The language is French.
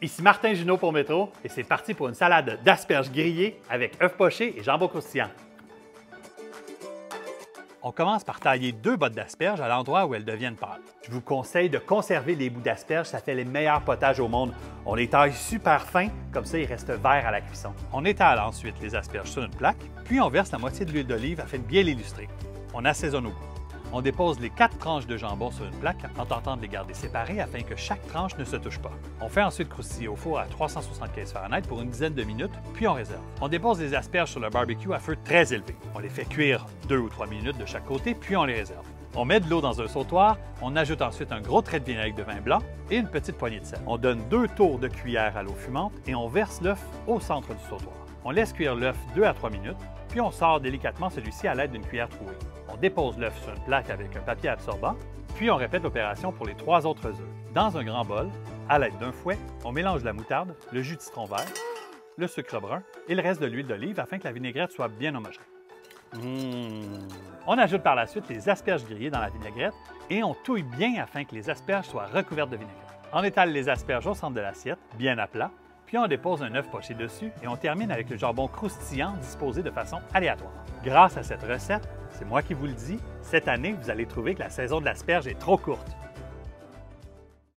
Ici Martin Junot pour Métro et c'est parti pour une salade d'asperges grillées avec œufs pochés et jambon croustillant. On commence par tailler 2 bottes d'asperges à l'endroit où elles deviennent pâles. Je vous conseille de conserver les bouts d'asperges, ça fait les meilleurs potages au monde. On les taille super fins, comme ça ils restent verts à la cuisson. On étale ensuite les asperges sur une plaque, puis on verse la moitié de l'huile d'olive afin de bien l'illustrer. On assaisonne au goût. On dépose les 4 tranches de jambon sur une plaque en tentant de les garder séparées afin que chaque tranche ne se touche pas. On fait ensuite croustiller au four à 375 Fahrenheit pour une dizaine de minutes, puis on réserve. On dépose les asperges sur le barbecue à feu très élevé. On les fait cuire 2 ou 3 minutes de chaque côté, puis on les réserve. On met de l'eau dans un sautoir, on ajoute ensuite un gros trait de vinaigre de vin blanc et une petite poignée de sel. On donne 2 tours de cuillère à l'eau fumante et on verse l'œuf au centre du sautoir. On laisse cuire l'œuf 2 à 3 minutes, puis on sort délicatement celui-ci à l'aide d'une cuillère trouée. On dépose l'œuf sur une plaque avec un papier absorbant, puis on répète l'opération pour les 3 autres œufs. Dans un grand bol, à l'aide d'un fouet, on mélange la moutarde, le jus de citron vert, le sucre brun et le reste de l'huile d'olive afin que la vinaigrette soit bien homogène. On ajoute par la suite les asperges grillées dans la vinaigrette et on touille bien afin que les asperges soient recouvertes de vinaigrette. On étale les asperges au centre de l'assiette, bien à plat, puis on dépose un œuf poché dessus et on termine avec le jambon croustillant disposé de façon aléatoire. Grâce à cette recette, c'est moi qui vous le dis, cette année, vous allez trouver que la saison de l'asperge est trop courte.